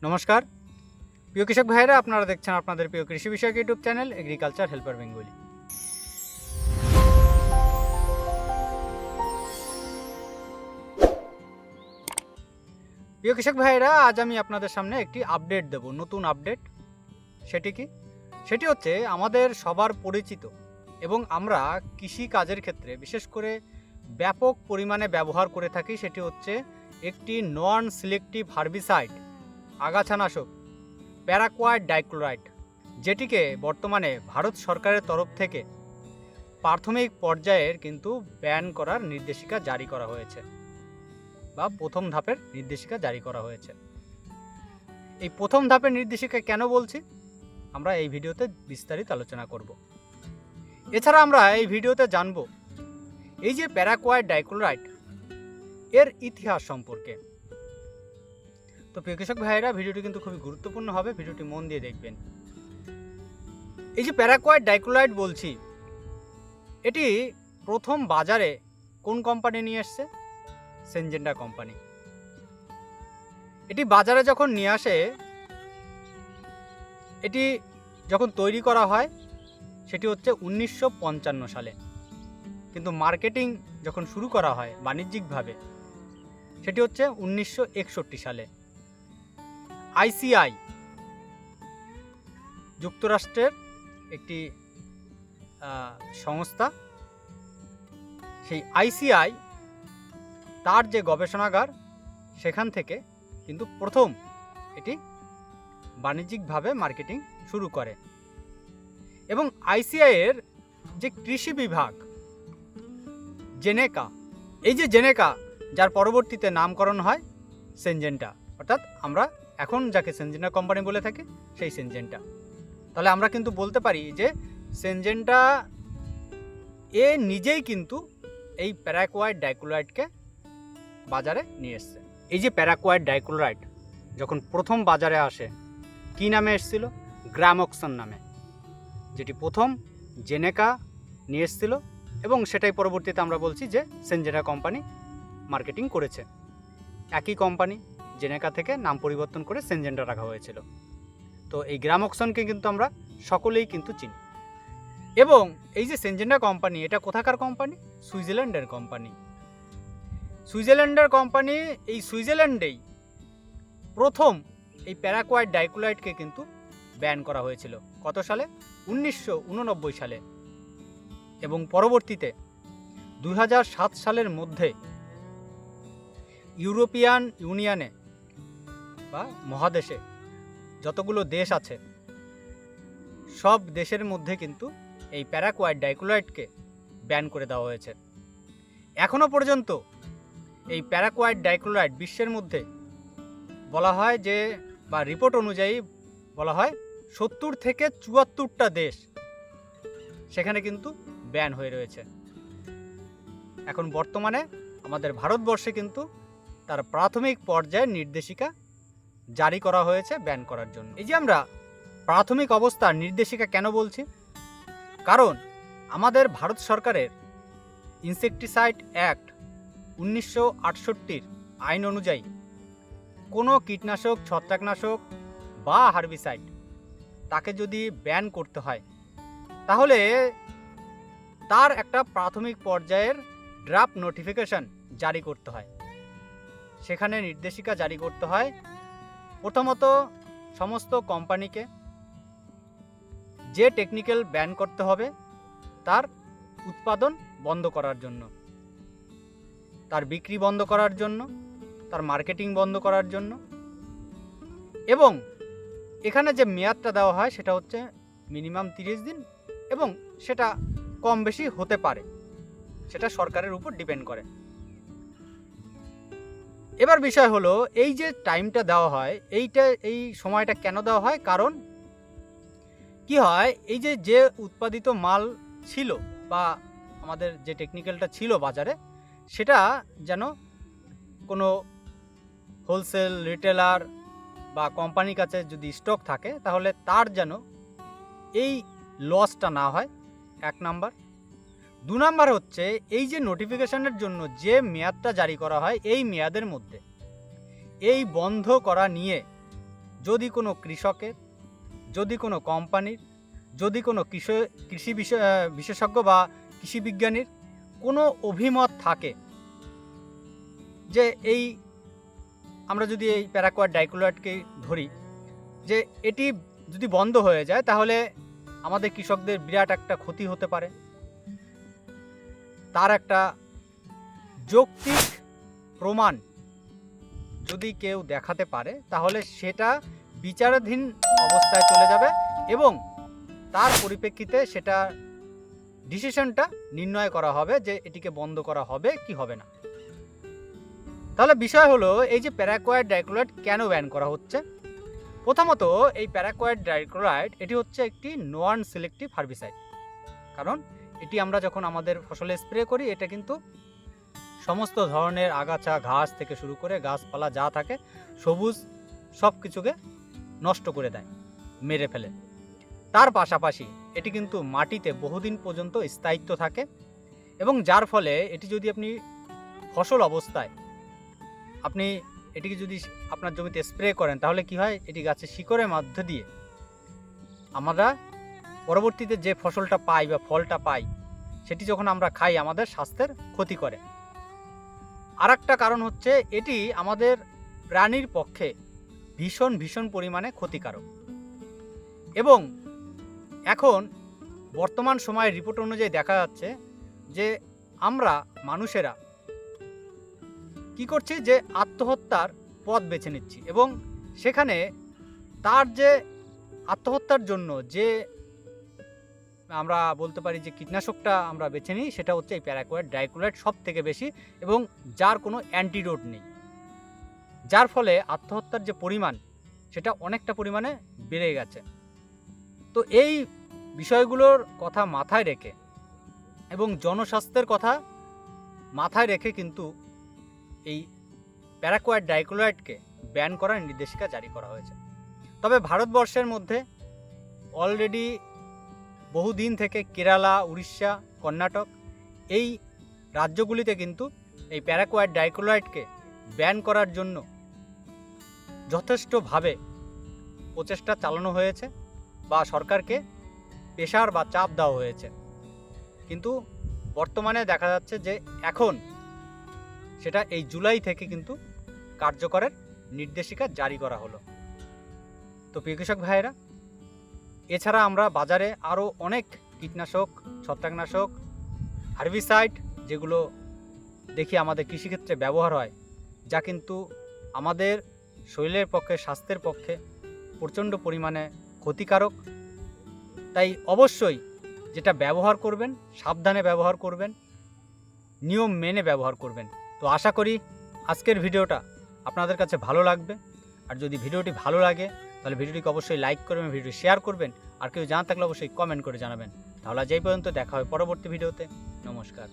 নমস্কার প্রিয় কৃষক ভাইরা, আপনারা দেখছেন আপনাদের প্রিয় কৃষি বিষয়ক YouTube channel agriculture helper Bengali. প্রিয় কৃষক ভাইরা, আজ আমি আপনাদের সামনে একটি আপডেট দেব, নতুন আপডেট। সেটি হচ্ছে আমাদের সবার পরিচিত এবং আমরা কৃষি কাজের ক্ষেত্রে বিশেষ করে ব্যাপক পরিমাণে ব্যবহার করে থাকি, সেটি হচ্ছে একটি নন সিলেক্টিভ হার্বিসাইড, আগাছানাশক প্যারাকোয়াট ডাইক্লোরাইড, যেটিকে বর্তমানে ভারত সরকারের তরফ থেকে প্রাথমিক পর্যায়ের কিন্তু ব্যান করার নির্দেশিকা জারি করা হয়েছে বা প্রথম ধাপের নির্দেশিকা জারি করা হয়েছে। এই প্রথম ধাপের নির্দেশিকা কেন বলছি, আমরা এই ভিডিওতে বিস্তারিত আলোচনা করব। এছাড়া আমরা এই ভিডিওতে জানব এই যে প্যারাকোয়াট ডাইক্লোরাইড এর ইতিহাস সম্পর্কে। তো প্রিয় কৃষক ভাইয়েরা, ভিডিওটি কিন্তু খুবই গুরুত্বপূর্ণ হবে, ভিডিওটি মন দিয়ে দেখবেন। এই যে প্যারাকোয়াট ডাইক্লোরাইড বলছি, এটি প্রথম বাজারে কোন কোম্পানি নিয়ে এসছে? Syngenta company. এটি বাজারে যখন নিয়ে আসে, এটি যখন তৈরি করা হয় সেটি হচ্ছে 1955 সালে, কিন্তু মার্কেটিং যখন শুরু করা হয় বাণিজ্যিকভাবে সেটি হচ্ছে 1961 সালে। আইসিআই যুক্তরাষ্ট্রের একটি সংস্থা, সেই আইসিআই তার যে গবেষণাগার সেখান থেকে কিন্তু প্রথম এটি বাণিজ্যিকভাবে মার্কেটিং শুরু করে। এবং আইসিআই এর যে কৃষি বিভাগ জেনেকা, এই যে জেনেকা যার পরবর্তীতে নামকরণ হয় সিনজেন্টা, অর্থাৎ আমরা এখন যাকে সিনজেন্টা কোম্পানি বলে থাকি সেই সিনজেন্টা। তাহলে আমরা কিন্তু বলতে পারি যে সিনজেন্টা এ নিজেই কিন্তু এই প্যারাকোয়াট ডাইক্লোরাইডকে বাজারে নিয়ে এসছে। এই যে প্যারাকোয়াট ডাইক্লোরাইড যখন প্রথম বাজারে আসে, কি নামে এসেছিল? গ্রামক্সন নামে, যেটি প্রথম জেনেকা নিয়ে এসেছিল এবং সেটাই পরবর্তীতে আমরা বলছি যে সিনজেন্টা কোম্পানি মার্কেটিং করেছে। একই কোম্পানি জেনেকা থেকে নাম পরিবর্তন করে সিনজেন্টা রাখা হয়েছিল। তো এই গ্রামক্সনকে কিন্তু আমরা সকলেই কিন্তু চিনি। এবং এই যে সিনজেন্টা কোম্পানি, এটা কোথাকার কোম্পানি? সুইজারল্যান্ডের কোম্পানি। সুইজারল্যান্ডের কোম্পানি, এই সুইজারল্যান্ডেই প্রথম এই প্যারাকোয়াট ডাইক্লোরাইডকে কিন্তু ব্যান করা হয়েছিল। কত সালে? 1989 সালে। এবং পরবর্তীতে 2007 সালের মধ্যে ইউরোপিয়ান ইউনিয়নে বা মহাদেশে যতগুলো দেশ আছে সব দেশের মধ্যে কিন্তু এই প্যারাকোয়াট ডাইক্লোরাইডকে ব্যান করে দেওয়া হয়েছে। এখনও পর্যন্ত এই প্যারাকোয়াট ডাইক্লোরাইড বিশ্বের মধ্যে বলা হয় যে, বা রিপোর্ট অনুযায়ী বলা হয় 70 থেকে 74টা দেশ সেখানে কিন্তু ব্যান হয়ে রয়েছে। এখন বর্তমানে আমাদের ভারতবর্ষে কিন্তু তার প্রাথমিক পর্যায়ের নির্দেশিকা জারি করা হয়েছে ব্যান করার জন্য। এই যে আমরা প্রাথমিক অবস্থার নির্দেশিকা কেন বলছি, কারণ আমাদের ভারত সরকারের ইনসেকটিসাইড অ্যাক্ট 1968 আইন অনুযায়ী কোনো কীটনাশক, ছত্রাকনাশক বা হার্বিসাইড তাকে যদি ব্যান করতে হয় তাহলে তার একটা প্রাথমিক পর্যায়ের ড্রাফট নোটিফিকেশন জারি করতে হয়। সেখানে নির্দেশিকা জারি করতে হয় প্রথমত সমস্ত কোম্পানিকে যে টেকনিক্যাল ব্যান করতে হবে তার উৎপাদন বন্ধ করার জন্য, তার বিক্রি বন্ধ করার জন্য, তার মার্কেটিং বন্ধ করার জন্য। এবং এখানে যে মেয়াদটা দেওয়া হয় সেটা হচ্ছে মিনিমাম 30 দিন এবং সেটা কম বেশি হতে পারে, সেটা সরকারের উপর ডিপেন্ড করে। এবার বিষয় হলো এই যে টাইমটা দেওয়া হয়, এই সময়টা কেন দেওয়া হয়? কারণ কি হয়, এই যে উৎপাদিত মাল ছিল বা আমাদের যে টেকনিক্যালটা ছিল বাজারে, সেটা যেন কোনো হোলসেল রিটেলার বা কোম্পানির কাছে যদি স্টক থাকে তাহলে তার যেন এই লসটা না হয়, এক নাম্বার। 2 নাম্বার হচ্ছে এই যে নোটিফিকেশনের জন্য যে মেয়াদটা জারি করা হয়, এই মেয়াদের মধ্যে এই বন্ধ করা নিয়ে যদি কোনো কৃষকের, যদি কোনো কোম্পানির, যদি কোনো কৃষি বিশেষজ্ঞ বা কৃষি বিজ্ঞানীর কোনো অভিমত থাকে যে আমরা যদি এই প্যারাকোয়াট ডাইক্লোরাইডকে ধরি যে এটি যদি বন্ধ হয়ে যায় তাহলে আমাদের কৃষকদের বিরাট একটা ক্ষতি হতে পারে, তার একটা যৌক্তিক প্রমাণ যদি কেউ দেখাতে পারে তাহলে সেটা বিচারাধীন অবস্থায় চলে যাবে এবং তার পরিপ্রেক্ষিতে সেটা ডিসিশনটা নির্ণয় করা হবে যে এটিকে বন্ধ করা হবে কি হবে না। তাহলে বিষয় হলো এই যে প্যারাকোয়াট ডাইক্লোরাইড কেন ব্যান করা হচ্ছে। প্রথমত এই প্যারাকোয়াট ডাইক্লোরাইড এটি হচ্ছে একটি নন সিলেক্টিভ হার্বিসাইড, কারণ এটি আমরা যখন আমাদের ফসলে স্প্রে করি এটা কিন্তু সমস্ত ধরনের আগাছা ঘাস থেকে শুরু করে গাছপালা যা থাকে সবুজ সব কিছুকে নষ্ট করে দেয়, মেরে ফেলে। তার পাশাপাশি এটি কিন্তু মাটিতে বহুদিন পর্যন্ত স্থায়িত্ব থাকে এবং যার ফলে এটি যদি আপনি ফসল অবস্থায় আপনি এটিকে যদি আপনার জমিতে স্প্রে করেন তাহলে কি হয়, এটি গাছের শিকড়ের মধ্যে দিয়ে আমরা পরবর্তীতে যে ফসলটা পাই বা ফলটা পাই সেটি যখন আমরা খাই আমাদের স্বাস্থ্যের ক্ষতি করে। আর একটা কারণ হচ্ছে এটি আমাদের প্রাণীর পক্ষে ভীষণ ভীষণ পরিমাণে ক্ষতিকারক এবং এখন বর্তমান সময়ের রিপোর্ট অনুযায়ী দেখা যাচ্ছে যে আমরা মানুষেরা কি করছি যে আত্মহত্যার পথ বেছে নিচ্ছি এবং সেখানে তার যে আত্মহত্যার জন্য যে আমরা বলতে পারি যে কীটনাশকটা আমরা বেছে নিই সেটা হচ্ছে এই প্যারাকোয়াট ডাইক্লোরাইড সব থেকে বেশি এবং যার কোনো অ্যান্টিডোট নেই, যার ফলে আত্মহত্যার যে পরিমাণ সেটা অনেকটা পরিমাণে বেড়ে গেছে। তো এই বিষয়গুলোর কথা মাথায় রেখে এবং জনস্বাস্থ্যের কথা মাথায় রেখে কিন্তু এই প্যারাকোয়াট ডাইক্লোরাইডকে ব্যান করার নির্দেশিকা জারি করা হয়েছে। তবে ভারতবর্ষের মধ্যে অলরেডি বহুদিন থেকে কেরালা, উড়িষ্যা, কর্ণাটক এই রাজ্যগুলিতে কিন্তু এই প্যারাকোয়াট ডাইক্লোরাইডকে ব্যান করার জন্য যথেষ্টভাবে প্রচেষ্টা চালানো হয়েছে বা সরকারকে প্রেশার বা চাপ দেওয়া হয়েছে, কিন্তু বর্তমানে দেখা যাচ্ছে যে এখন সেটা এই জুলাই থেকে কিন্তু কার্যকরের নির্দেশিকা জারি করা হলো। তো প্রিয় কৃষক ভাইয়েরা, এছাড়া আমরা বাজারে আরও অনেক কীটনাশক, ছত্রাকনাশক, হার্বিসাইড যেগুলো দেখি আমাদের কৃষিক্ষেত্রে ব্যবহার হয়, যা কিন্তু আমাদের শরীরের পক্ষে, স্বাস্থ্যের পক্ষে প্রচণ্ড পরিমাণে ক্ষতিকারক। তাই অবশ্যই যেটা ব্যবহার করবেন সাবধানে ব্যবহার করবেন, নিয়ম মেনে ব্যবহার করবেন। তো আশা করি আজকের ভিডিওটা আপনাদের কাছে ভালো লাগবে, আর যদি ভিডিওটি ভালো লাগে তাহলে ভিডিওটিকে অবশ্যই লাইক করবেন, ভিডিও শেয়ার করবেন, আর কেউ জানা থাকলে অবশ্যই কমেন্ট করে জানাবেন। তাহলে আজ এই পর্যন্ত, দেখা হয় পরবর্তী ভিডিওতে। নমস্কার।